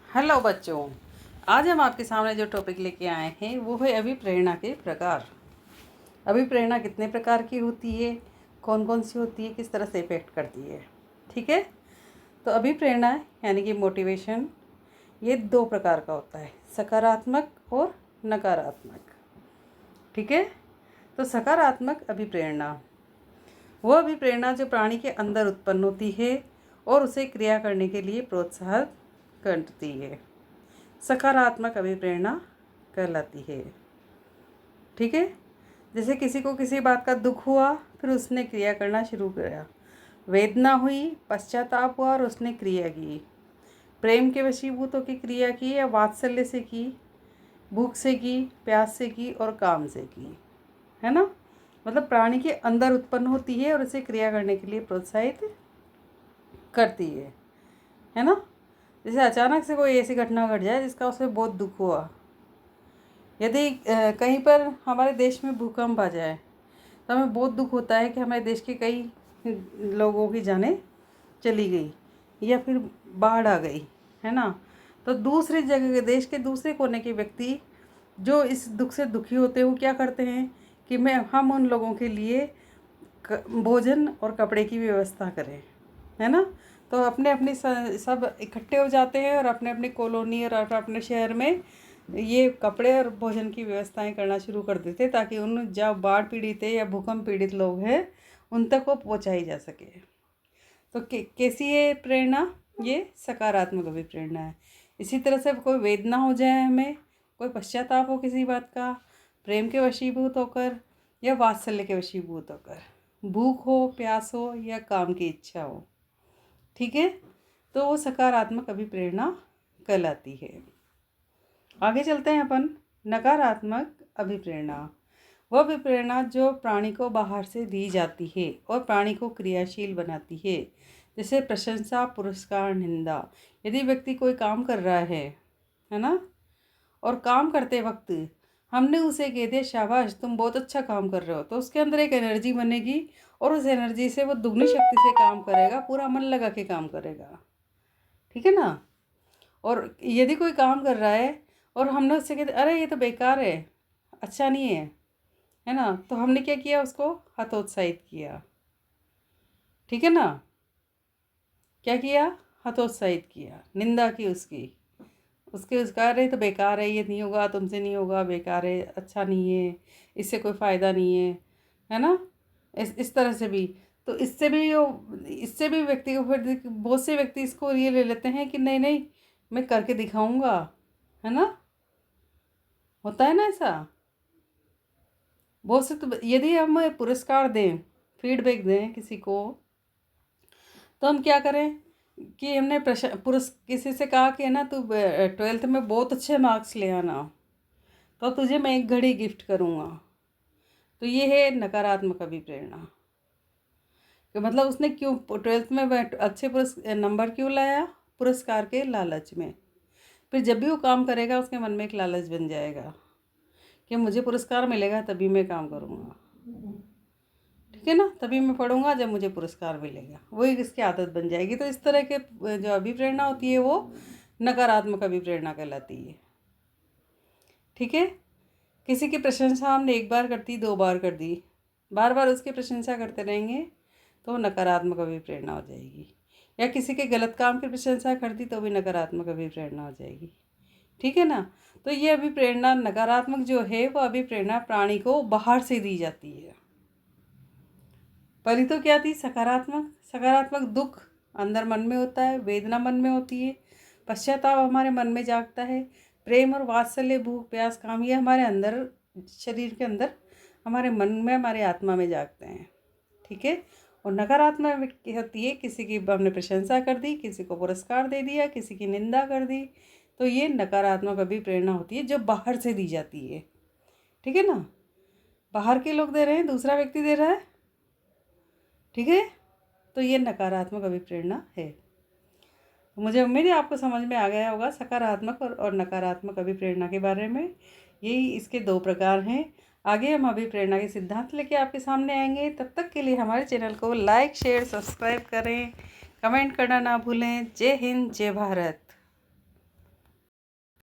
Hello बच्चों, आज हम आपके सामने जो टॉपिक लेके आए हैं वो है अभिप्रेरणा के प्रकार। अभिप्रेरणा कितने प्रकार की होती है, कौन कौन सी होती है, किस तरह से इफेक्ट करती है। ठीक है, तो अभिप्रेरणा यानी कि मोटिवेशन ये दो प्रकार का होता है, सकारात्मक और नकारात्मक। ठीक है, तो सकारात्मक अभिप्रेरणा वो अभिप्रेरणा जो प्राणी के अंदर उत्पन्न होती है और उसे क्रिया करने के लिए प्रोत्साहित करती है, सकारात्मक अभिप्रेरणा कहलाती है। ठीक है, जैसे किसी को किसी बात का दुख हुआ, फिर उसने क्रिया करना शुरू किया, वेदना हुई, पश्चाताप हुआ और उसने क्रिया की, प्रेम के वशीभूत होकर क्रिया की या वात्सल्य से की, भूख से की, प्यास से की और काम से की। है ना, मतलब प्राणी के अंदर उत्पन्न होती है और उसे क्रिया करने के लिए प्रोत्साहित करती है ना। जैसे अचानक से कोई ऐसी घटना घट जाए जिसका उसे बहुत दुख हुआ, यदि कहीं पर हमारे देश में भूकंप आ जाए तो हमें बहुत दुख होता है कि हमारे देश के कई लोगों की जानें चली गई या फिर बाढ़ आ गई, है ना। तो दूसरी जगह के देश के दूसरे कोने के व्यक्ति जो इस दुख से दुखी होते हैं वो क्या करते हैं कि हम उन लोगों के लिए भोजन और कपड़े की व्यवस्था करें, है ना। तो अपने अपनी सब इकट्ठे हो जाते हैं और अपने अपनी कॉलोनी और अपने शहर में ये कपड़े और भोजन की व्यवस्थाएं करना शुरू कर देते हैं ताकि उन जो बाढ़ पीड़ित है या भूकंप पीड़ित लोग हैं उन तक वो पहुंचाई जा सके। तो कैसी है प्रेरणा, ये सकारात्मक अभिप्रेरणा है। इसी तरह से कोई वेदना हो जाए, हमें कोई पश्चाताप हो किसी बात का, प्रेम के वशीभूत होकर या वात्सल्य के वशीभूत होकर, भूख हो, प्यास हो या काम की इच्छा हो। ठीक है, तो वो सकारात्मक अभिप्रेरणा कहलाती है। आगे चलते हैं अपन। नकारात्मक अभिप्रेरणा वह अभिप्रेरणा जो प्राणी को बाहर से दी जाती है और प्राणी को क्रियाशील बनाती है, जैसे प्रशंसा, पुरस्कार, निंदा। यदि व्यक्ति कोई काम कर रहा है ना, और काम करते वक्त हमने उसे कह दिया शाबाश तुम बहुत अच्छा काम कर रहे हो, तो उसके अंदर एक एनर्जी बनेगी और उस एनर्जी से वो दुगनी शक्ति से काम करेगा, पूरा मन लगा के काम करेगा। ठीक है ना। और यदि कोई काम कर रहा है और हमने उससे कह दिया अरे ये तो बेकार है, अच्छा नहीं है ना, तो हमने क्या किया, उसको हतोत्साहित किया। ठीक है ना, क्या किया, हतोत्साहित किया, निंदा की उसका अरे तो बेकार है, ये नहीं होगा, तुमसे नहीं होगा, बेकार है, अच्छा नहीं है, इससे कोई फ़ायदा नहीं है ना। इस तरह से भी, तो इससे भी व्यक्ति को फिर बहुत से व्यक्ति इसको ये ले लेते हैं कि नहीं नहीं मैं करके दिखाऊंगा, है ना, होता है ना ऐसा बहुत से। तो यदि हम पुरस्कार दें, फीडबैक दें किसी को, तो हम क्या करें कि हमने किसी से कहा कि ना तू 12th में बहुत अच्छे मार्क्स ले आना तो तुझे मैं एक घड़ी गिफ्ट करूँगा। तो ये है नकारात्मक अभिप्रेरणा कि मतलब उसने क्यों 12th में अच्छे नंबर क्यों लाया, पुरस्कार के लालच में। फिर जब भी वो काम करेगा उसके मन में एक लालच बन जाएगा कि मुझे पुरस्कार मिलेगा तभी मैं काम करूँगा। ठीक है ना, तभी मैं पढ़ूंगा जब मुझे पुरस्कार मिलेगा, वही इसकी आदत बन जाएगी। तो इस तरह के जो अभिप्रेरणा होती है वो नकारात्मक अभिप्रेरणा कहलाती है। ठीक है, किसी की प्रशंसा हमने एक बार कर दी, 2 बार कर दी, बार बार उसकी प्रशंसा करते रहेंगे तो नकारात्मक अभिप्रेरणा हो जाएगी। या किसी के गलत काम की प्रशंसा कर दी तो भी नकारात्मक अभिप्रेरणा हो जाएगी। ठीक है ना, तो ये अभिप्रेरणा नकारात्मक जो है वो अभिप्रेरणा प्राणी को बाहर से दी जाती है। पहली तो क्या थी, सकारात्मक। सकारात्मक दुख अंदर मन में होता है, वेदना मन में होती है, पश्चाताप हमारे मन में जागता है, प्रेम और वात्सल्य, भूख, प्यास, काम ये हमारे अंदर शरीर के अंदर हमारे मन में, हमारे आत्मा में जागते हैं। ठीक है, और नकारात्मक होती है किसी की हमने प्रशंसा कर दी, किसी को पुरस्कार दे दिया, किसी की निंदा कर दी, तो ये नकारात्मक अभिप्रेरणा होती है जो बाहर से दी जाती है। ठीक है ना, बाहर के लोग दे रहे हैं, दूसरा व्यक्ति दे रहा है। ठीक है, तो ये नकारात्मक अभिप्रेरणा है। मुझे उम्मीद है आपको समझ में आ गया होगा सकारात्मक और नकारात्मक अभिप्रेरणा के बारे में। यही इसके 2 प्रकार हैं। आगे हम अभिप्रेरणा के सिद्धांत लेके आपके सामने आएंगे। तब तक के लिए हमारे चैनल को लाइक, शेयर, सब्सक्राइब करें, कमेंट करना ना भूलें। जय हिंद, जय भारत।